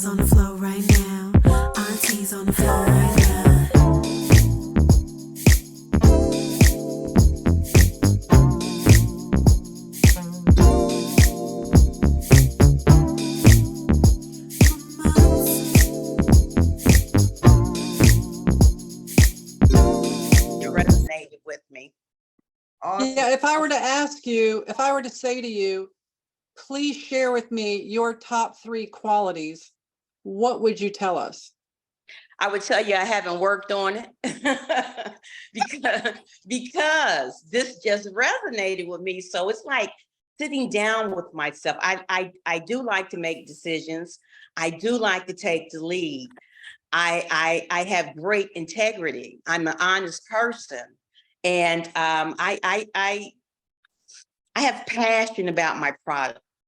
Grandma's on the floor right now. Auntie's on the floor right now. You resonated with me. Awesome. Yeah, if I were to say to you, please share with me your top 3 qualities, what would you tell us? I would tell you I haven't worked on it because this just resonated with me. So it's like sitting down with myself. I do like to make decisions. I do like to take the lead. I have great integrity. I'm an honest person, and I have passion about my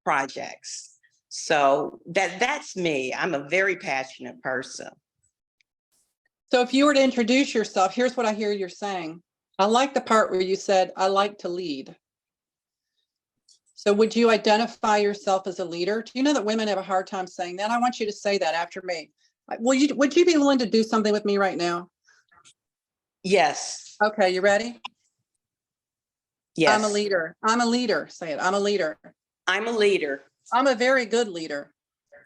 projects. So that's me. I'm a very passionate person. So if you were to introduce yourself, here's what I hear you're saying. I like the part where you said, I like to lead. So would you identify yourself as a leader? Do you know that women have a hard time saying that? I want you to say that after me. Would you be willing to do something with me right now? Yes. Okay, you ready? Yes. I'm a leader. I'm a leader. Say it. I'm a leader. I'm a leader. I'm a very good leader.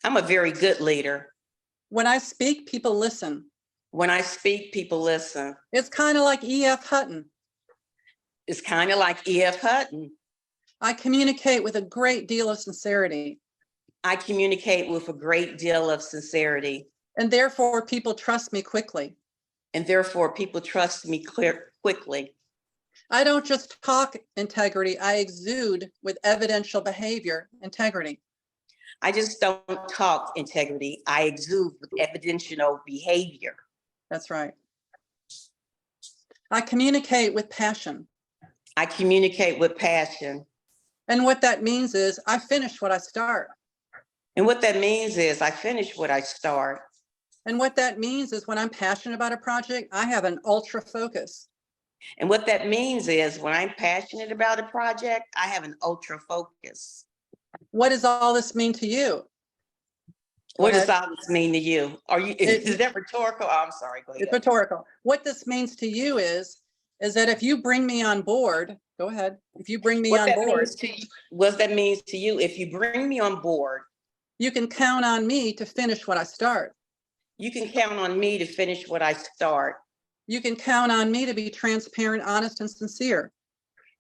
I'm a very good leader. When I speak, people listen. When I speak, people listen. It's kind of like E.F. Hutton. It's kind of like E.F. Hutton. I communicate with a great deal of sincerity. I communicate with a great deal of sincerity. And therefore, people trust me quickly. And therefore, people trust me quickly. I don't just talk integrity, I exude with evidential behavior integrity. I just don't talk integrity. I exude with evidential behavior. That's right. I communicate with passion. I communicate with passion. And what that means is I finish what I start. And what that means is I finish what I start. And what that means is when I'm passionate about a project, I have an ultra focus. And what that means is when I'm passionate about a project, I have an ultra focus. What does all this mean to you? What does all this mean to you? Is that rhetorical? Oh, I'm sorry. Go ahead. It's rhetorical. What this means to you is that if you bring me on board, go ahead. If you bring me on board, what that means to you, if you bring me on board, you can count on me to finish what I start. You can count on me to finish what I start. You can count on me to be transparent, honest, and sincere.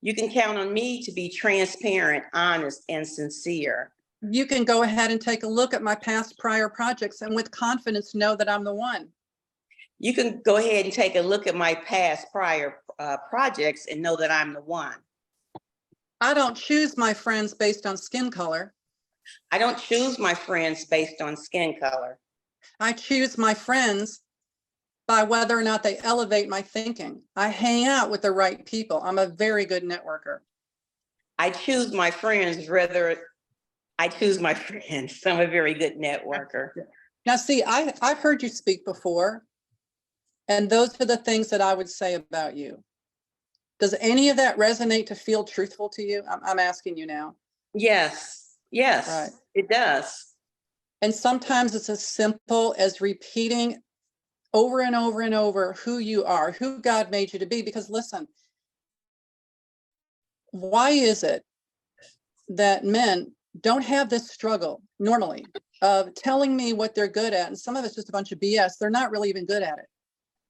You can count on me to be transparent, honest, and sincere. You can go ahead and take a look at my past prior projects and with confidence know that I'm the one. You can go ahead and take a look at my past prior projects and know that I'm the one. I don't choose my friends based on skin color. I don't choose my friends based on skin color. I choose my friends by whether or not they elevate my thinking. I hang out with the right people. I'm a very good networker. I choose my friends I'm a very good networker. Now, see, I've heard you speak before, and those are the things that I would say about you. Does any of that resonate to feel truthful to you? I'm asking you now. Yes, Right. It does. And sometimes it's as simple as repeating over and over and over who you are, who God made you to be. Because listen, why is it that men don't have this struggle normally of telling me what they're good at? And some of it's just a bunch of BS. They're not really even good at it.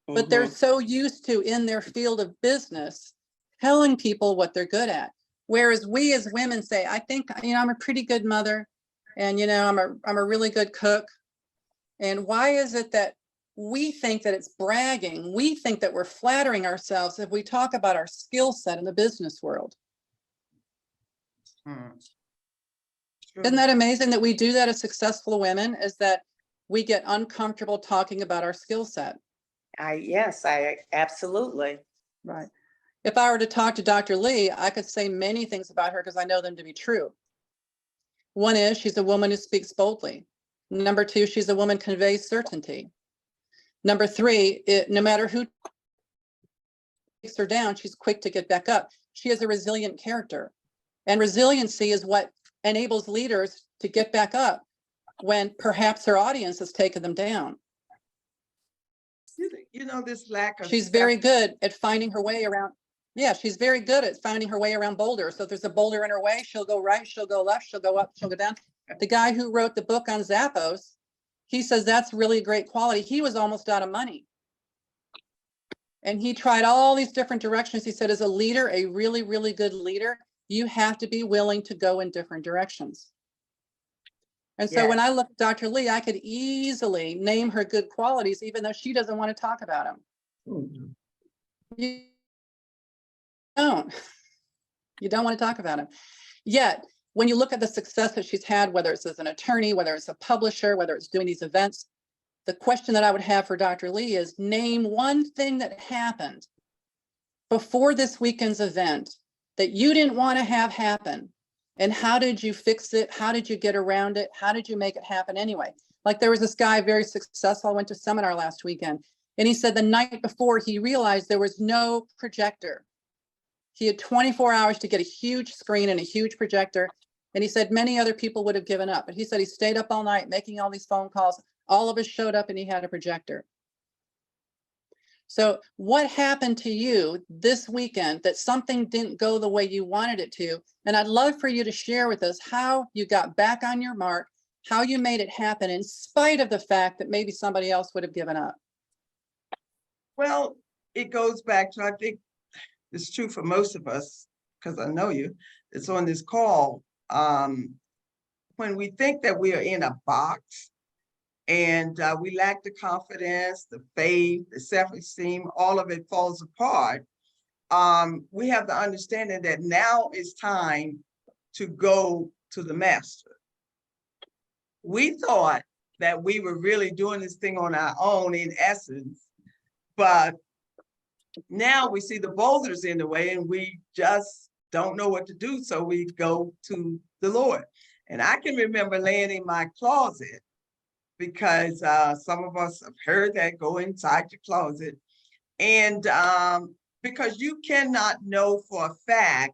But they're so used to, in their field of business, telling people what they're good at. Whereas we as women say, I think, I'm a pretty good mother, and, I'm a really good cook. And why is it that we think that it's bragging? We think that we're flattering ourselves if we talk about our skill set in the business world. Isn't that amazing that we do that as successful women, is that we get uncomfortable talking about our skill set? Yes, I absolutely. Right. If I were to talk to Dr. Lee, I could say many things about her because I know them to be true. One is she's a woman who speaks boldly. Number 2, she's a woman who conveys certainty. Number 3, no matter who takes her down, she's quick to get back up. She is a resilient character. And resiliency is what enables leaders to get back up when perhaps her audience has taken them down. You know, this lack of. She's very good at finding her way around. Yeah, she's very good at finding her way around boulders. So if there's a boulder in her way, she'll go right, she'll go left, she'll go up, she'll go down. The guy who wrote the book on Zappos, he says that's really great quality. He was almost out of money. And he tried all these different directions. He said, as a leader, a really, really good leader, you have to be willing to go in different directions. And so when I look at Dr. Lee, I could easily name her good qualities, even though she doesn't want to talk about them. You don't. You don't want to talk about them. Yet, when you look at the success that she's had, whether it's as an attorney, whether it's a publisher, whether it's doing these events, the question that I would have for Dr. Lee is, name one thing that happened before this weekend's event that you didn't want to have happen. And how did you fix it? How did you get around it? How did you make it happen anyway? Like there was this guy, very successful, I went to a seminar last weekend, and he said the night before he realized there was no projector. He had 24 hours to get a huge screen and a huge projector. And he said many other people would have given up. But he said he stayed up all night making all these phone calls. All of us showed up and he had a projector. So what happened to you this weekend that something didn't go the way you wanted it to? And I'd love for you to share with us how you got back on your mark, how you made it happen in spite of the fact that maybe somebody else would have given up. Well, it goes back to, I think it's true for most of us, because I know you, it's on this call. When we think that we are in a box and we lack the confidence, the faith, the self-esteem, all of it falls apart. We have the understanding that now is time to go to the master. We thought that we were really doing this thing on our own in essence, but now we see the boulders in the way and we just don't know what to do. So we go to the Lord. And I can remember laying in my closet because some of us have heard that, go inside your closet. And because you cannot know for a fact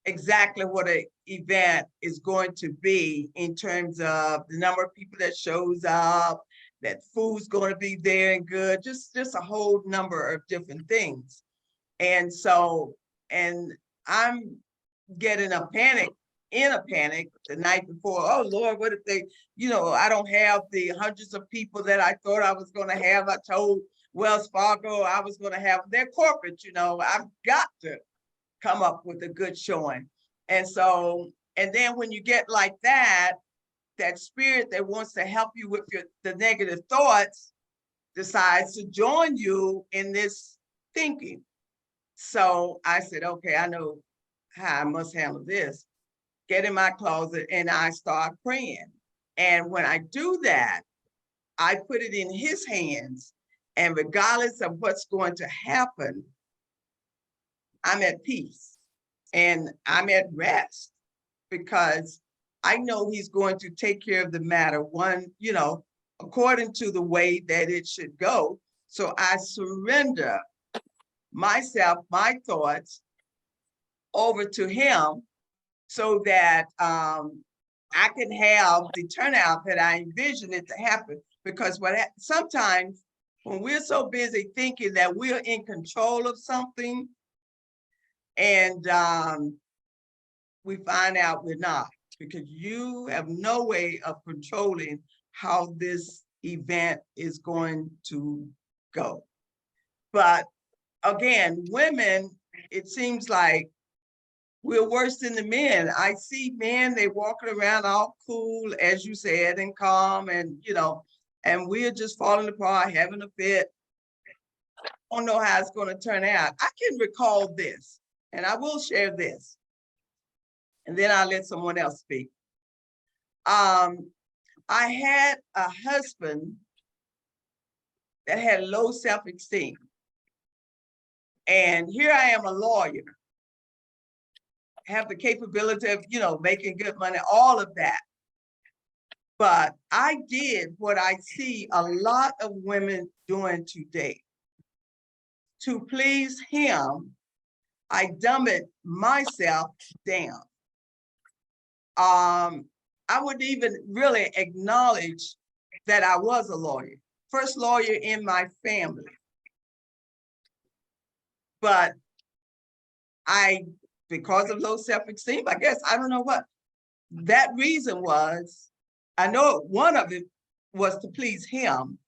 exactly what an event is going to be in terms of the number of people that shows up, that food's going to be there and good, just a whole number of different things. And so, and I'm getting a panic the night before. Oh Lord, what if they, I don't have the hundreds of people that I thought I was going to have. I told Wells Fargo I was going to have their corporate, I've got to come up with a good showing. And so, and then when you get like that spirit that wants to help you with the negative thoughts decides to join you in this thinking. So I said, okay, I know how I must handle this. Get in my closet and I start praying. And when I do that, I put it in his hands. And regardless of what's going to happen, I'm at peace and I'm at rest because I know he's going to take care of the matter according to the way that it should go. So I surrender myself, my thoughts over to him so that I can have the turnout that I envision it to happen. Because sometimes when we're so busy thinking that we're in control of something and we find out we're not, because you have no way of controlling how this event is going to go. But again, women, it seems like we're worse than the men. I see men, they walking around all cool, as you said, and calm, and and we're just falling apart, having a fit. I don't know how it's going to turn out. I can recall this, and I will share this, and then I'll let someone else speak. I had a husband that had low self-esteem. And here I am, a lawyer, have the capability of, making good money, all of that. But I did what I see a lot of women doing today. To please him, I dumb it myself down. I wouldn't even really acknowledge that I was a lawyer. First lawyer in my family. But because of low self-esteem, I guess, I don't know what that reason was. I know one of it was to please him.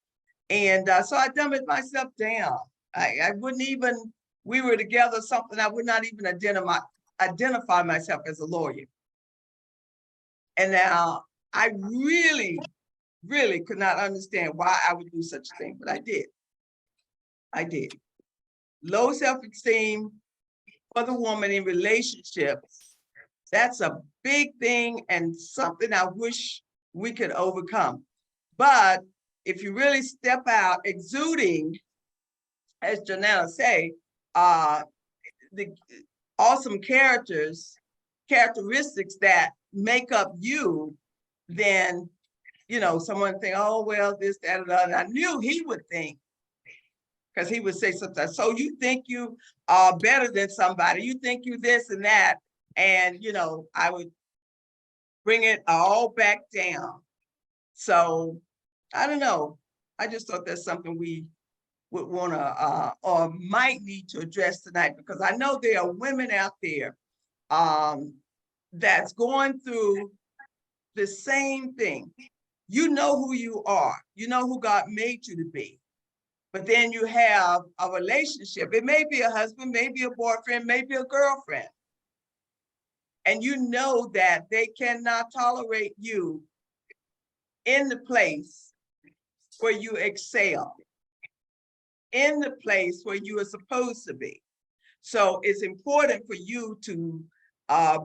And so I dumbed myself down. I wouldn't even, we were together something, I would not even identify myself as a lawyer. And now I really, really could not understand why I would do such a thing, but I did. I did. Low self-esteem for the woman in relationships, that's a big thing and something I wish we could overcome. But if you really step out exuding, as Janella say, the awesome characteristics that make up you, then, you know, someone think, oh, well, this, that, and that. I knew he would think, because he would say something, so you think you are better than somebody, you think you this and that. And, you know, I would bring it all back down. So I don't know. I just thought that's something we would want to or might need to address tonight, because I know there are women out there that's going through the same thing. You know who you are. You know who God made you to be. But then you have a relationship. It may be a husband, maybe a boyfriend, maybe a girlfriend. And you know that they cannot tolerate you in the place where you excel, in the place where you are supposed to be. So it's important for you to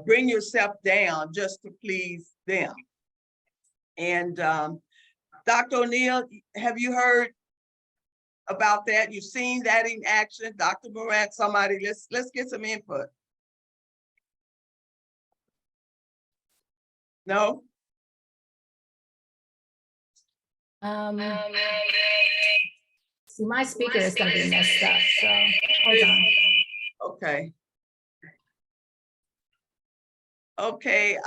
bring yourself down just to please them. And Dr. O'Neill, have you heard about that? You've seen that in action? Dr. Morant, somebody, let's get some input. No? See, my speaker is gonna be messed up, so hold on. Okay. Okay,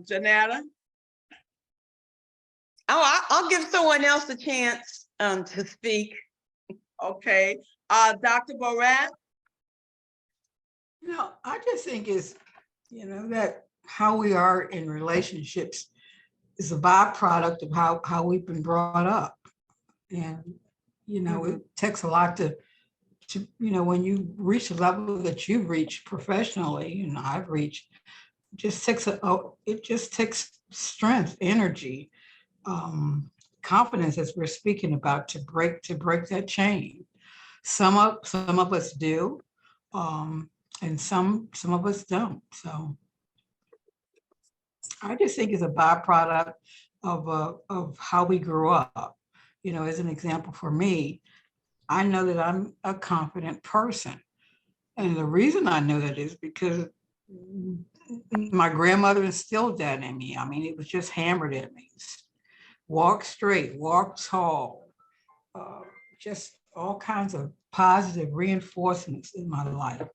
Janetta? Oh, I'll give someone else a chance to speak. Okay, Dr. Morant? No, I just think it's, that how we are in relationships is a byproduct of how we've been brought up. And, it takes a lot to, when you reach the level that you've reached professionally, and I've reached, it just takes strength, energy, confidence, as we're speaking about, to break that chain. Some of us do, and some of us don't. So I just think it's a byproduct of how we grew up. As an example for me, I know that I'm a confident person. And the reason I know that is because my grandmother instilled that in me. I mean, it was just hammered in me. Walk straight, walk tall, just all kinds of positive reinforcements in my life.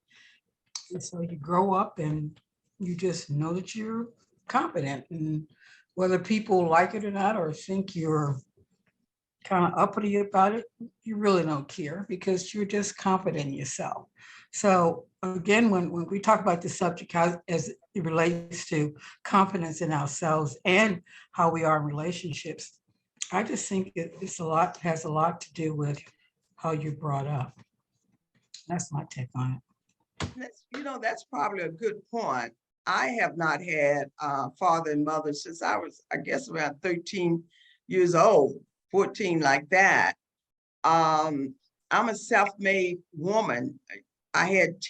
And so you grow up and you just know that you're confident, and whether people like it or not, or think you're kind of uppity about it, you really don't care, because you're just confident in yourself. So again, when we talk about this subject, as it relates to confidence in ourselves and how we are in relationships, I just think has a lot to do with how you're brought up. That's my take on it. That's probably a good point. I have not had father and mother since I was, I guess, around 13 years old, 14, like that. I'm a self-made woman. I had